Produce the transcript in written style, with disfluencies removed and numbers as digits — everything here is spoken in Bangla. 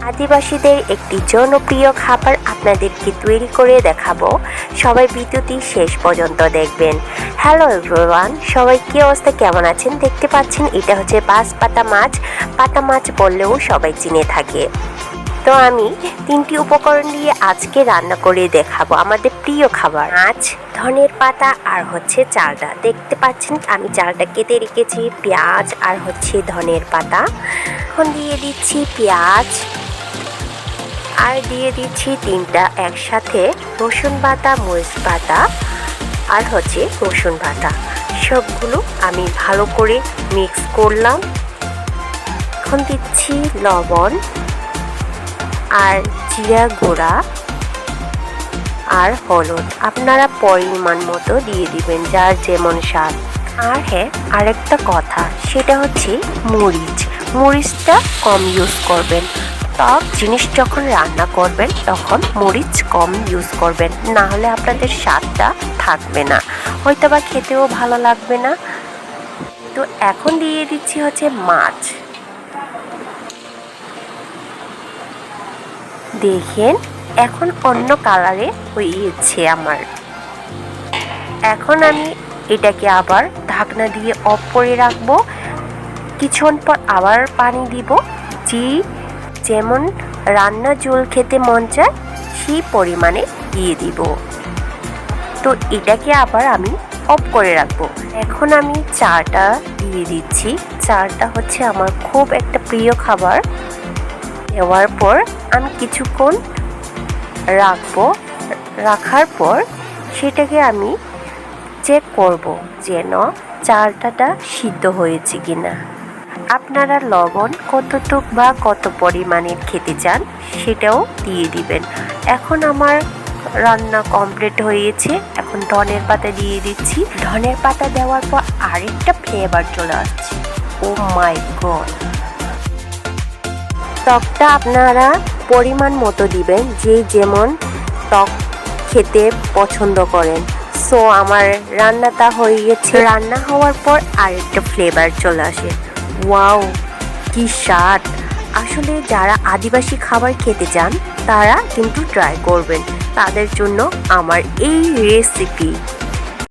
আদিবাসীদের একটি জনপ্রিয় খাবার আপনাদেরকে তৈরি করে দেখাবো। সবাই ভিডিওটি শেষ পর্যন্ত দেখবেন। হ্যালো এভরিওয়ান, সবাই কি অবস্থা, কেমন আছেন? দেখতে পাচ্ছেন এটা হচ্ছে বাঁশ পাতা মাছ। পাতা মাছ বললেও সবাই চিনে থাকে। তো আমি 3টি উপকরণ দিয়ে আজকে রান্না করে দেখাবো আমাদের প্রিয় খাবার মাছ, ধনের পাতা আর হচ্ছে চালটা। দেখতে পাচ্ছেন আমি চালটা কেটে রেখেছি, পেঁয়াজ আর হচ্ছে ধনের পাতা। এখন দিয়ে দিচ্ছি পেঁয়াজ আর দিয়ে দিচ্ছি 3টা একসাথে রসুন বাটা, মরিচ বাটা আর হচ্ছে রসুন বাটা। সবগুলো আমি ভালো করে মিক্স করলাম। এখন দিচ্ছি লবণ আর জিরা গুঁড়া আর হলুদ, আপনারা পরিমাণ মতো দিয়ে দিবেন, যার যেমন স্বাদ। আর হ্যাঁ, আরেকটা কথা, সেটা হচ্ছে মরিচটা কম ইউজ করবেন। টক জিনিস যখন রান্না করবেন তখন মরিচ কম ইউজ করবেন, না হলে আপনাদের স্বাদটা থাকবে না, হয়তো বা খেতেও ভালো লাগবে না। তো এখন দিয়ে দিচ্ছি হচ্ছে মাছ। দেখেন এখন অন্য কালারে হয়েছে আমার। এখন আমি এটাকে আবার ঢাকনা দিয়ে অফ করে রাখবো। কিছুক্ষণ পর আবার পানি দিব, যেমন রান্না ঝোল খেতে মন চায় সেই পরিমাণে দিয়ে দিব। তো এটাকে আবার আমি অফ করে রাখবো। এখন আমি চাটা দিয়ে দিচ্ছি। চাটা হচ্ছে আমার খুব একটা প্রিয় খাবার। দেওয়ার পর আমি কিছুক্ষণ রাখার পর সেটাকে আমি চেক করব যেন চালটা সিদ্ধ হয়েছে কিনা। আপনারা লবণ কতটুক বা কত পরিমাণের খেতে চান সেটাও দিয়ে দিবেন। এখন আমার রান্না কমপ্লিট হয়েছে। এখন ধনের পাতা দিয়ে দিচ্ছি। ধনের পাতা দেওয়ার পর আরেকটা ফ্লেভার চলে আসছে। ও মাই গড! টকটা আপনারা পরিমাণ মতো দিবেন, যে যেমন টক খেতে পছন্দ করেন। সো আমার রান্নাটা হয়ে গেছে। রান্না হওয়ার পর আরেকটা ফ্লেভার চলে আসে। ওয়াও, কি স্বাদ! আসলে যারা আদিবাসী খাবার খেতে চান তারা কিন্তু ট্রাই করবেন, তাদের জন্য আমার এই রেসিপি।